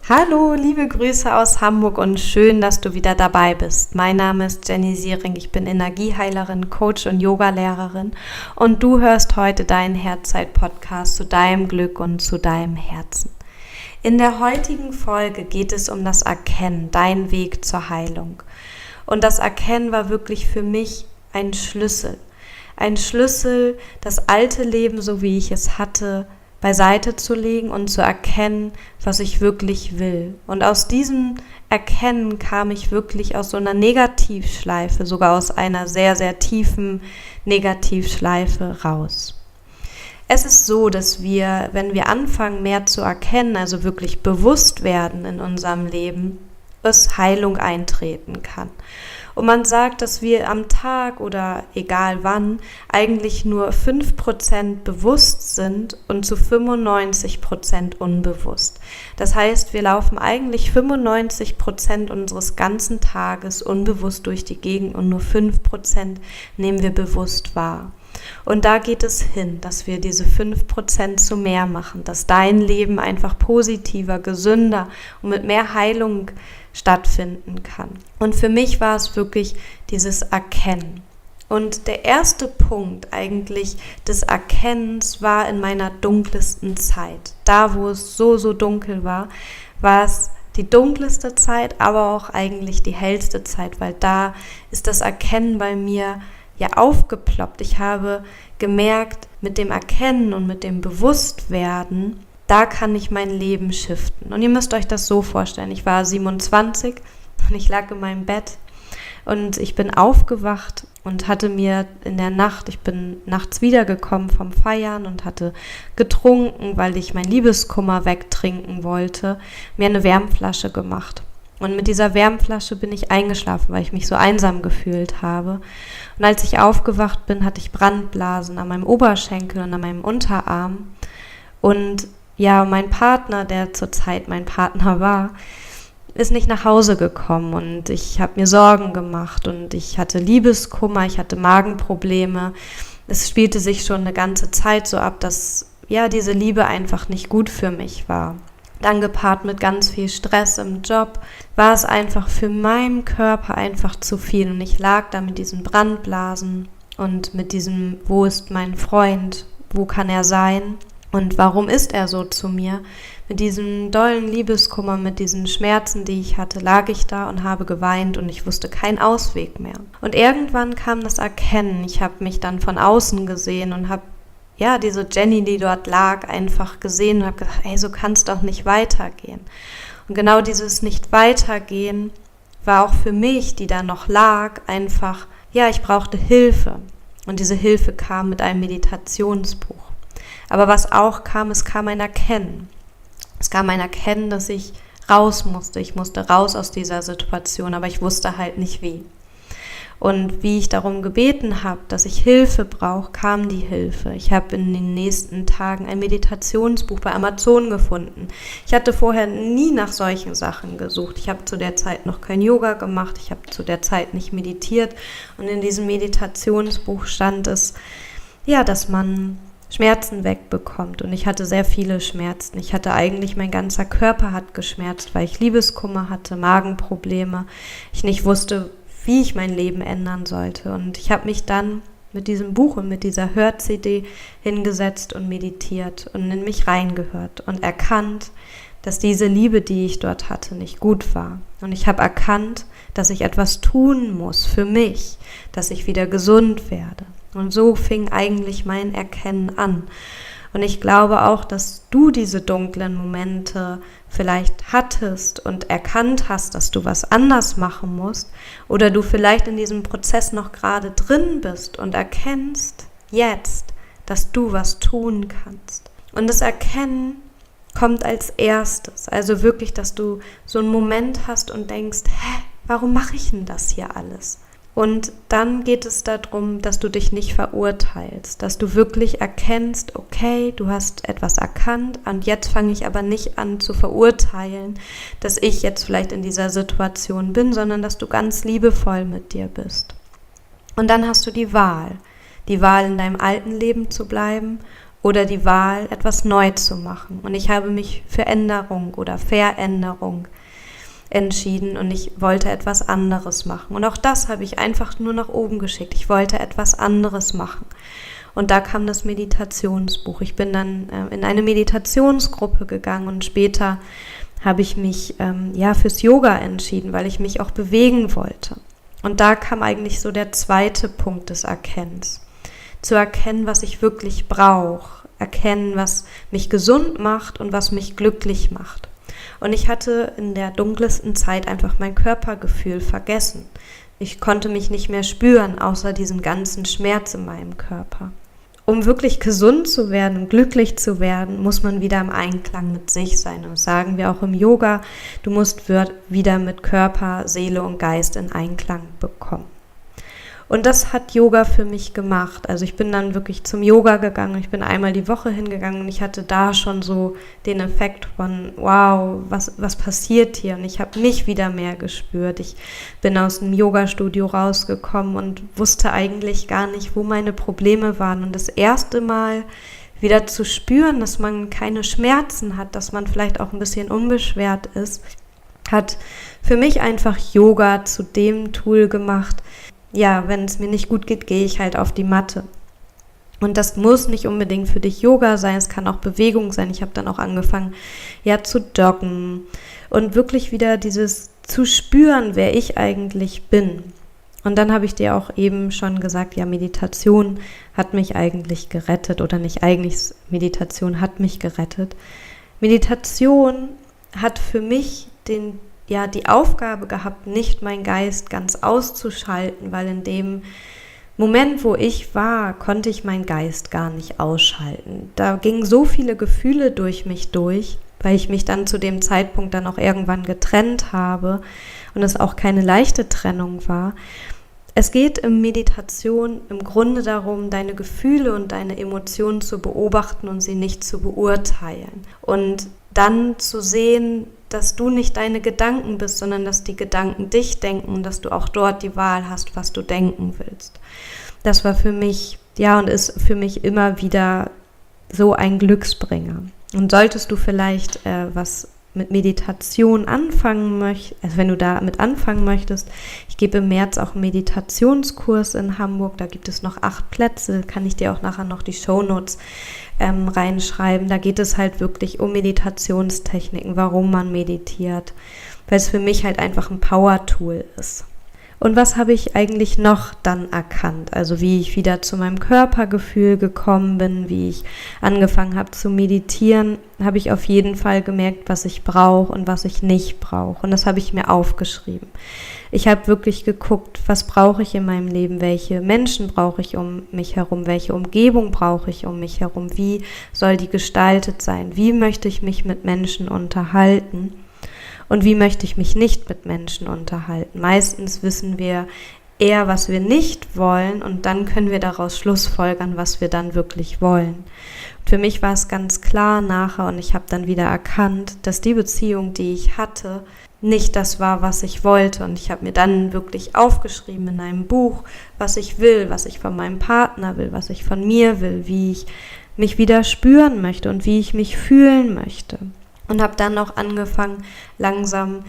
Hallo, liebe Grüße aus Hamburg und schön, dass du wieder dabei bist. Mein Name ist Jenny Siering, ich bin Energieheilerin, Coach und Yogalehrerin und du hörst heute deinen Herzzeit-Podcast zu deinem Glück und zu deinem Herzen. In der heutigen Folge geht es um das Erkennen, dein Weg zur Heilung. Und das Erkennen war wirklich für mich ein Schlüssel. Ein Schlüssel, das alte Leben, so wie ich es hatte, beiseite zu legen und zu erkennen, was ich wirklich will. Und aus diesem Erkennen kam ich wirklich aus so einer Negativschleife, sogar aus einer sehr, sehr tiefen Negativschleife raus. Es ist so, dass wir, wenn wir anfangen, mehr zu erkennen, also wirklich bewusst werden in unserem Leben, es Heilung eintreten kann. Und man sagt, dass wir am Tag oder egal wann eigentlich nur 5% bewusst sind und zu 95% unbewusst. Das heißt, wir laufen eigentlich 95% unseres ganzen Tages unbewusst durch die Gegend und nur 5% nehmen wir bewusst wahr. Und da geht es hin, dass wir diese 5% zu mehr machen, dass dein Leben einfach positiver, gesünder und mit mehr Heilung stattfinden kann. Und für mich war es wirklich dieses Erkennen. Und der erste Punkt eigentlich des Erkennens war in meiner dunkelsten Zeit. Da, wo es so dunkel war, war es die dunkelste Zeit, aber auch eigentlich die hellste Zeit, weil da ist das Erkennen bei mir ja aufgeploppt. Ich habe gemerkt, mit dem Erkennen und mit dem Bewusstwerden, da kann ich mein Leben shiften. Und ihr müsst euch das so vorstellen, ich war 27 und ich lag in meinem Bett und ich bin aufgewacht und hatte mir in der Nacht, ich bin nachts wiedergekommen vom Feiern und hatte getrunken, weil ich meinen Liebeskummer wegtrinken wollte, mir eine Wärmflasche gemacht. Und mit dieser Wärmflasche bin ich eingeschlafen, weil ich mich so einsam gefühlt habe. Und als ich aufgewacht bin, hatte ich Brandblasen an meinem Oberschenkel und an meinem Unterarm. Und ja, mein Partner, der zurzeit mein Partner war, ist nicht nach Hause gekommen und ich habe mir Sorgen gemacht und ich hatte Liebeskummer, ich hatte Magenprobleme. Es spielte sich schon eine ganze Zeit so ab, dass ja diese Liebe einfach nicht gut für mich war. Dann gepaart mit ganz viel Stress im Job, war es einfach für meinen Körper einfach zu viel. Und ich lag da mit diesen Brandblasen und mit diesem, wo ist mein Freund, wo kann er sein und warum ist er so zu mir? Mit diesem dollen Liebeskummer, mit diesen Schmerzen, die ich hatte, lag ich da und habe geweint und ich wusste keinen Ausweg mehr. Und irgendwann kam das Erkennen. Ich habe mich dann von außen gesehen und habe diese Jenny, die dort lag, einfach gesehen und habe gedacht, ey, so kann es doch nicht weitergehen. Und genau dieses Nicht-Weitergehen war auch für mich, die da noch lag, einfach, ich brauchte Hilfe. Und diese Hilfe kam mit einem Meditationsbuch. Aber was auch kam, es kam ein Erkennen. Es kam ein Erkennen, dass ich raus musste. Ich musste raus aus dieser Situation, aber ich wusste halt nicht wie. Und wie ich darum gebeten habe, dass ich Hilfe brauche, kam die Hilfe. Ich habe in den nächsten Tagen ein Meditationsbuch bei Amazon gefunden. Ich hatte vorher nie nach solchen Sachen gesucht. Ich habe zu der Zeit noch kein Yoga gemacht. Ich habe zu der Zeit nicht meditiert. Und in diesem Meditationsbuch stand es, dass man Schmerzen wegbekommt. Und ich hatte sehr viele Schmerzen. Ich hatte eigentlich, mein ganzer Körper hat geschmerzt, weil ich Liebeskummer hatte, Magenprobleme. Ich nicht wusste, wie ich mein Leben ändern sollte. Und ich habe mich dann mit diesem Buch und mit dieser Hör-CD hingesetzt und meditiert und in mich reingehört und erkannt, dass diese Liebe, die ich dort hatte, nicht gut war. Und ich habe erkannt, dass ich etwas tun muss für mich, dass ich wieder gesund werde. Und so fing eigentlich mein Erkennen an. Und ich glaube auch, dass du diese dunklen Momente vielleicht hattest und erkannt hast, dass du was anders machen musst oder du vielleicht in diesem Prozess noch gerade drin bist und erkennst jetzt, dass du was tun kannst. Und das Erkennen kommt als erstes, also wirklich, dass du so einen Moment hast und denkst, warum mache ich denn das hier alles? Und dann geht es darum, dass du dich nicht verurteilst, dass du wirklich erkennst, okay, du hast etwas erkannt und jetzt fange ich aber nicht an zu verurteilen, dass ich jetzt vielleicht in dieser Situation bin, sondern dass du ganz liebevoll mit dir bist. Und dann hast du die Wahl in deinem alten Leben zu bleiben oder die Wahl, etwas neu zu machen. Und ich habe mich für Änderung oder Veränderung entschieden und ich wollte etwas anderes machen. Und auch das habe ich einfach nur nach oben geschickt. Ich wollte etwas anderes machen. Und da kam das Meditationsbuch. Ich bin dann in eine Meditationsgruppe gegangen und später habe ich mich fürs Yoga entschieden, weil ich mich auch bewegen wollte. Und da kam eigentlich so der zweite Punkt des Erkennens. Zu erkennen, was ich wirklich brauche. Erkennen, was mich gesund macht und was mich glücklich macht. Und ich hatte in der dunkelsten Zeit einfach mein Körpergefühl vergessen. Ich konnte mich nicht mehr spüren, außer diesen ganzen Schmerz in meinem Körper. Um wirklich gesund zu werden und glücklich zu werden, muss man wieder im Einklang mit sich sein. Und das sagen wir auch im Yoga, du musst wieder mit Körper, Seele und Geist in Einklang bekommen. Und das hat Yoga für mich gemacht. Also ich bin dann wirklich zum Yoga gegangen. Ich bin einmal die Woche hingegangen und ich hatte da schon so den Effekt von, wow, was passiert hier? Und ich habe mich wieder mehr gespürt. Ich bin aus dem Yoga-Studio rausgekommen und wusste eigentlich gar nicht, wo meine Probleme waren. Und das erste Mal wieder zu spüren, dass man keine Schmerzen hat, dass man vielleicht auch ein bisschen unbeschwert ist, hat für mich einfach Yoga zu dem Tool gemacht. Ja, wenn es mir nicht gut geht, gehe ich halt auf die Matte. Und das muss nicht unbedingt für dich Yoga sein, es kann auch Bewegung sein. Ich habe dann auch angefangen, zu joggen und wirklich wieder dieses zu spüren, wer ich eigentlich bin. Und dann habe ich dir auch eben schon gesagt, ja, Meditation hat mich eigentlich gerettet oder nicht eigentlich, Meditation hat mich gerettet. Meditation hat für mich die Aufgabe gehabt, nicht meinen Geist ganz auszuschalten, weil in dem Moment, wo ich war, konnte ich meinen Geist gar nicht ausschalten. Da gingen so viele Gefühle durch mich durch, weil ich mich dann zu dem Zeitpunkt dann auch irgendwann getrennt habe und es auch keine leichte Trennung war. Es geht in Meditation im Grunde darum, deine Gefühle und deine Emotionen zu beobachten und sie nicht zu beurteilen. Und dann zu sehen, dass du nicht deine Gedanken bist, sondern dass die Gedanken dich denken und dass du auch dort die Wahl hast, was du denken willst. Das war für mich, und ist für mich immer wieder so ein Glücksbringer. Und solltest du vielleicht was mit Meditation anfangen möchtest, also wenn du damit anfangen möchtest, ich gebe im März auch einen Meditationskurs in Hamburg, da gibt es noch 8 Plätze, kann ich dir auch nachher noch die Shownotes reinschreiben. Da geht es halt wirklich um Meditationstechniken, warum man meditiert, weil es für mich halt einfach ein Power-Tool ist. Und was habe ich eigentlich noch dann erkannt? Also wie ich wieder zu meinem Körpergefühl gekommen bin, wie ich angefangen habe zu meditieren, habe ich auf jeden Fall gemerkt, was ich brauche und was ich nicht brauche. Und das habe ich mir aufgeschrieben. Ich habe wirklich geguckt, was brauche ich in meinem Leben, welche Menschen brauche ich um mich herum, welche Umgebung brauche ich um mich herum, wie soll die gestaltet sein, wie möchte ich mich mit Menschen unterhalten. Und wie möchte ich mich nicht mit Menschen unterhalten? Meistens wissen wir eher, was wir nicht wollen und dann können wir daraus schlussfolgern, was wir dann wirklich wollen. Und für mich war es ganz klar nachher und ich habe dann wieder erkannt, dass die Beziehung, die ich hatte, nicht das war, was ich wollte. Und ich habe mir dann wirklich aufgeschrieben in einem Buch, was ich will, was ich von meinem Partner will, was ich von mir will, wie ich mich wieder spüren möchte und wie ich mich fühlen möchte. Und habe dann auch angefangen, langsam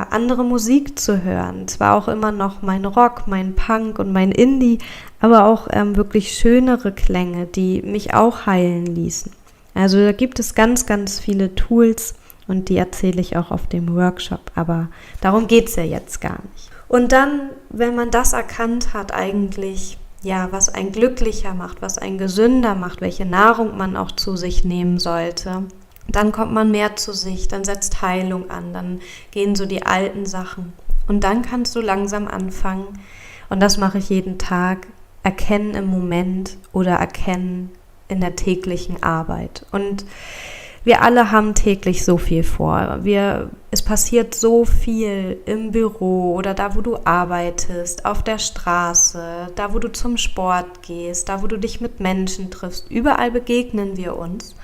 andere Musik zu hören. Zwar auch immer noch mein Rock, mein Punk und mein Indie, aber auch wirklich schönere Klänge, die mich auch heilen ließen. Also da gibt es ganz, ganz viele Tools und die erzähle ich auch auf dem Workshop, aber darum geht es ja jetzt gar nicht. Und dann, wenn man das erkannt hat eigentlich, was einen glücklicher macht, was einen gesünder macht, welche Nahrung man auch zu sich nehmen sollte, dann kommt man mehr zu sich, dann setzt Heilung an, dann gehen so die alten Sachen. Und dann kannst du langsam anfangen, und das mache ich jeden Tag, erkennen im Moment oder erkennen in der täglichen Arbeit. Und wir alle haben täglich so viel vor. Es passiert so viel im Büro oder da, wo du arbeitest, auf der Straße, da, wo du zum Sport gehst, da, wo du dich mit Menschen triffst. Überall begegnen wir uns.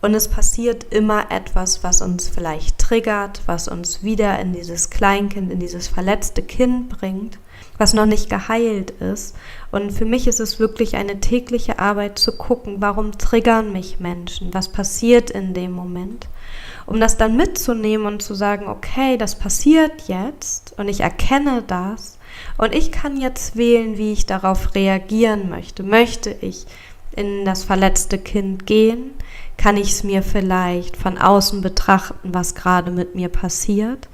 Und es passiert immer etwas, was uns vielleicht triggert, was uns wieder in dieses Kleinkind, in dieses verletzte Kind bringt, was noch nicht geheilt ist. Und für mich ist es wirklich eine tägliche Arbeit zu gucken, warum triggern mich Menschen, was passiert in dem Moment, um das dann mitzunehmen und zu sagen, okay, das passiert jetzt und ich erkenne das und ich kann jetzt wählen, wie ich darauf reagieren möchte. Möchte ich in das verletzte Kind gehen? Kann ich es mir vielleicht von außen betrachten, was gerade mit mir passiert?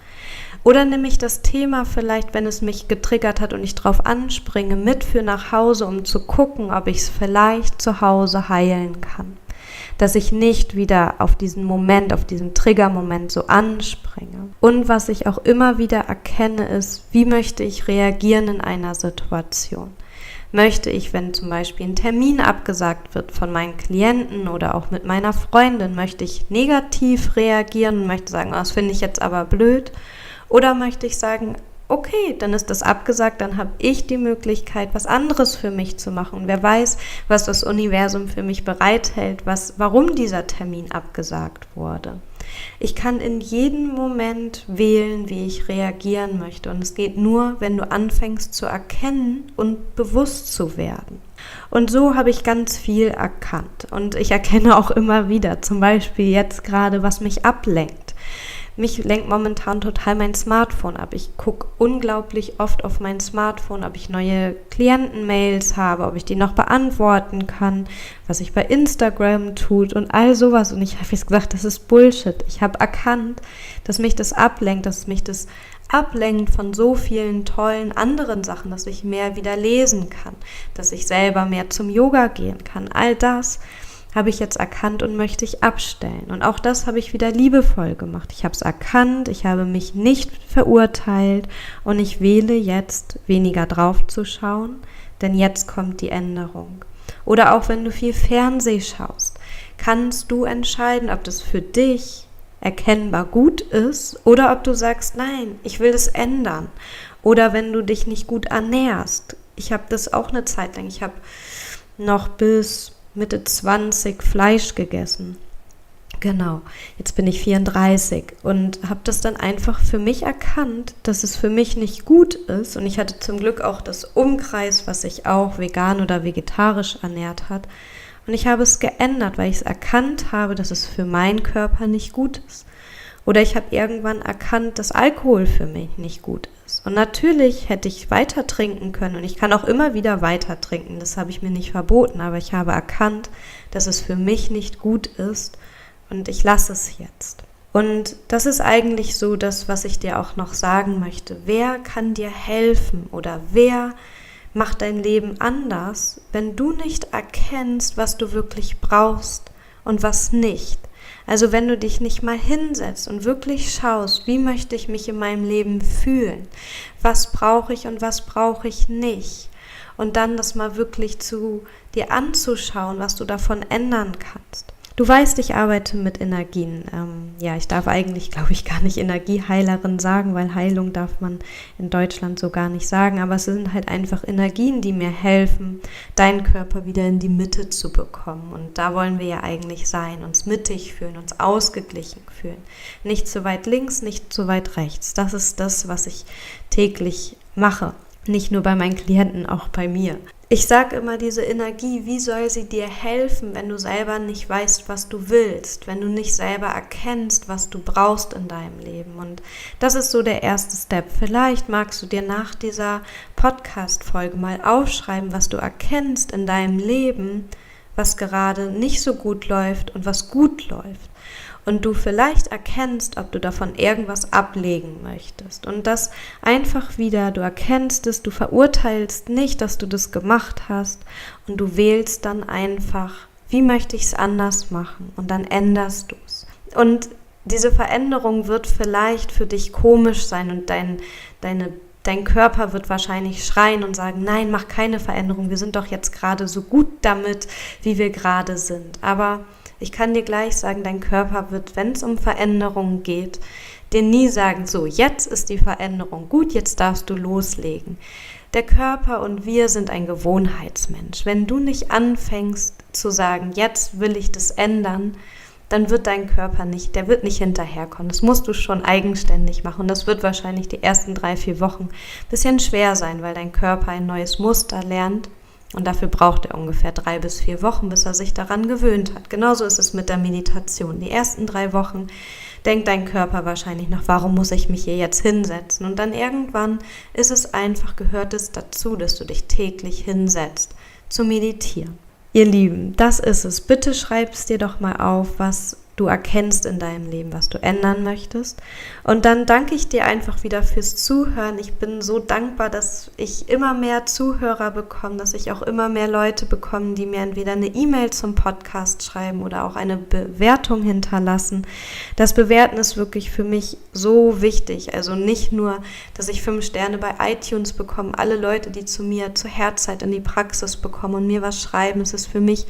Oder nehme ich das Thema vielleicht, wenn es mich getriggert hat und ich drauf anspringe, mit für nach Hause, um zu gucken, ob ich es vielleicht zu Hause heilen kann. Dass ich nicht wieder auf diesen Moment, auf diesen Triggermoment so anspringe. Und was ich auch immer wieder erkenne, ist, wie möchte ich reagieren in einer Situation? Möchte ich, wenn zum Beispiel ein Termin abgesagt wird von meinen Klienten oder auch mit meiner Freundin, möchte ich negativ reagieren und möchte sagen, oh, das finde ich jetzt aber blöd? Oder möchte ich sagen, okay, dann ist das abgesagt, dann habe ich die Möglichkeit, was anderes für mich zu machen. Und wer weiß, was das Universum für mich bereithält, warum dieser Termin abgesagt wurde. Ich kann in jedem Moment wählen, wie ich reagieren möchte. Und es geht nur, wenn du anfängst zu erkennen und bewusst zu werden. Und so habe ich ganz viel erkannt. Und ich erkenne auch immer wieder, zum Beispiel jetzt gerade, was mich ablenkt. Mich lenkt momentan total mein Smartphone ab. Ich gucke unglaublich oft auf mein Smartphone, ob ich neue Klientenmails habe, ob ich die noch beantworten kann, was ich bei Instagram tut und all sowas. Und ich habe jetzt gesagt, das ist Bullshit. Ich habe erkannt, dass mich das ablenkt, von so vielen tollen anderen Sachen, dass ich mehr wieder lesen kann, dass ich selber mehr zum Yoga gehen kann. All das habe ich jetzt erkannt und möchte ich abstellen. Und auch das habe ich wieder liebevoll gemacht. Ich habe es erkannt, ich habe mich nicht verurteilt und ich wähle jetzt, weniger drauf zu schauen, denn jetzt kommt die Änderung. Oder auch wenn du viel Fernseh schaust, kannst du entscheiden, ob das für dich erkennbar gut ist oder ob du sagst, nein, ich will das ändern. Oder wenn du dich nicht gut ernährst. Ich habe das auch eine Zeit lang, ich habe noch bis Mitte 20 Fleisch gegessen. Genau, jetzt bin ich 34 und habe das dann einfach für mich erkannt, dass es für mich nicht gut ist. Und ich hatte zum Glück auch das Umkreis, was sich auch vegan oder vegetarisch ernährt hat. Und ich habe es geändert, weil ich es erkannt habe, dass es für meinen Körper nicht gut ist. Oder ich habe irgendwann erkannt, dass Alkohol für mich nicht gut ist. Und natürlich hätte ich weiter trinken können und ich kann auch immer wieder weiter trinken. Das habe ich mir nicht verboten, aber ich habe erkannt, dass es für mich nicht gut ist und ich lasse es jetzt. Und das ist eigentlich so das, was ich dir auch noch sagen möchte. Wer kann dir helfen oder wer macht dein Leben anders, wenn du nicht erkennst, was du wirklich brauchst und was nicht? Also wenn du dich nicht mal hinsetzt und wirklich schaust, wie möchte ich mich in meinem Leben fühlen, was brauche ich und was brauche ich nicht und dann das mal wirklich zu dir anzuschauen, was du davon ändern kannst. Du weißt, ich arbeite mit Energien. Ich darf eigentlich, glaube ich, gar nicht Energieheilerin sagen, weil Heilung darf man in Deutschland so gar nicht sagen. Aber es sind halt einfach Energien, die mir helfen, deinen Körper wieder in die Mitte zu bekommen. Und da wollen wir ja eigentlich sein, uns mittig fühlen, uns ausgeglichen fühlen. Nicht zu weit links, nicht zu weit rechts. Das ist das, was ich täglich mache. Nicht nur bei meinen Klienten, auch bei mir. Ich sage immer, diese Energie, wie soll sie dir helfen, wenn du selber nicht weißt, was du willst, wenn du nicht selber erkennst, was du brauchst in deinem Leben. Und das ist so der erste Step. Vielleicht magst du dir nach dieser Podcast-Folge mal aufschreiben, was du erkennst in deinem Leben, was gerade nicht so gut läuft und was gut läuft. Und du vielleicht erkennst, ob du davon irgendwas ablegen möchtest. Und das einfach wieder, du erkennst es, du verurteilst nicht, dass du das gemacht hast und du wählst dann einfach, wie möchte ich es anders machen? Und dann änderst du es. Und diese Veränderung wird vielleicht für dich komisch sein und dein Körper wird wahrscheinlich schreien und sagen, nein, mach keine Veränderung, wir sind doch jetzt gerade so gut damit, wie wir gerade sind. Aber ich kann dir gleich sagen, dein Körper wird, wenn es um Veränderungen geht, dir nie sagen, so, jetzt ist die Veränderung gut, jetzt darfst du loslegen. Der Körper und wir sind ein Gewohnheitsmensch. Wenn du nicht anfängst zu sagen, jetzt will ich das ändern, dann wird dein Körper der wird nicht hinterherkommen. Das musst du schon eigenständig machen. Und das wird wahrscheinlich die ersten 3-4 Wochen ein bisschen schwer sein, weil dein Körper ein neues Muster lernt. Und dafür braucht er ungefähr 3 bis 4 Wochen, bis er sich daran gewöhnt hat. Genauso ist es mit der Meditation. Die ersten 3 Wochen denkt dein Körper wahrscheinlich noch, warum muss ich mich hier jetzt hinsetzen? Und dann irgendwann gehört es dazu, dass du dich täglich hinsetzt, zu meditieren. Ihr Lieben, das ist es. Bitte schreib es dir doch mal auf, was du erkennst in deinem Leben, was du ändern möchtest. Und dann danke ich dir einfach wieder fürs Zuhören. Ich bin so dankbar, dass ich immer mehr Zuhörer bekomme, dass ich auch immer mehr Leute bekomme, die mir entweder eine E-Mail zum Podcast schreiben oder auch eine Bewertung hinterlassen. Das Bewerten ist wirklich für mich so wichtig. Also nicht nur, dass ich 5 Sterne bei iTunes bekomme, alle Leute, die zu mir zur Herzzeit in die Praxis bekommen und mir was schreiben, es ist für mich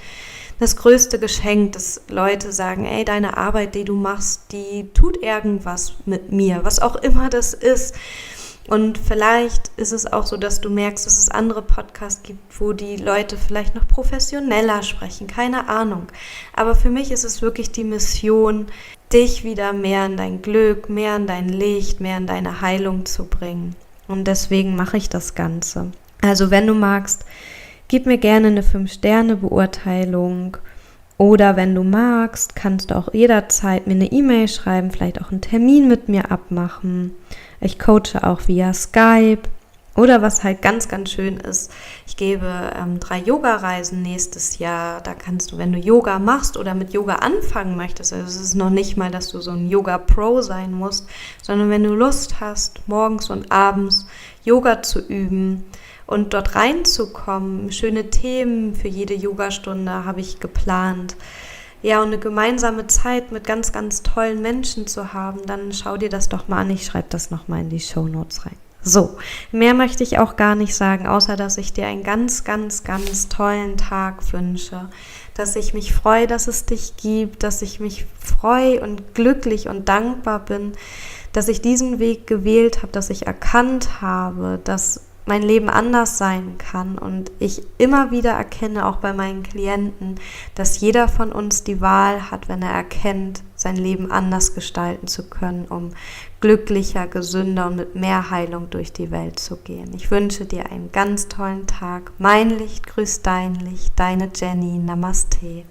das größte Geschenk, dass Leute sagen, ey, deine Arbeit, die du machst, die tut irgendwas mit mir, was auch immer das ist. Und vielleicht ist es auch so, dass du merkst, dass es andere Podcasts gibt, wo die Leute vielleicht noch professioneller sprechen, keine Ahnung. Aber für mich ist es wirklich die Mission, dich wieder mehr in dein Glück, mehr in dein Licht, mehr in deine Heilung zu bringen. Und deswegen mache ich das Ganze. Also wenn du magst, gib mir gerne eine 5-Sterne-Beurteilung oder wenn du magst, kannst du auch jederzeit mir eine E-Mail schreiben, vielleicht auch einen Termin mit mir abmachen. Ich coache auch via Skype oder was halt ganz, ganz schön ist, ich gebe 3 Yoga-Reisen nächstes Jahr. Da kannst du, wenn du Yoga machst oder mit Yoga anfangen möchtest, also es ist noch nicht mal, dass du so ein Yoga-Pro sein musst, sondern wenn du Lust hast, morgens und abends Yoga zu üben, und dort reinzukommen, schöne Themen für jede Yogastunde habe ich geplant. Ja, und eine gemeinsame Zeit mit ganz, ganz tollen Menschen zu haben, dann schau dir das doch mal an. Ich schreibe das nochmal in die Shownotes rein. So, mehr möchte ich auch gar nicht sagen, außer dass ich dir einen ganz, ganz, ganz tollen Tag wünsche. Dass ich mich freue, dass es dich gibt, dass ich mich freue und glücklich und dankbar bin, dass ich diesen Weg gewählt habe, dass ich erkannt habe, dass mein Leben anders sein kann und ich immer wieder erkenne, auch bei meinen Klienten, dass jeder von uns die Wahl hat, wenn er erkennt, sein Leben anders gestalten zu können, um glücklicher, gesünder und mit mehr Heilung durch die Welt zu gehen. Ich wünsche dir einen ganz tollen Tag. Mein Licht grüßt dein Licht, deine Jenny. Namaste.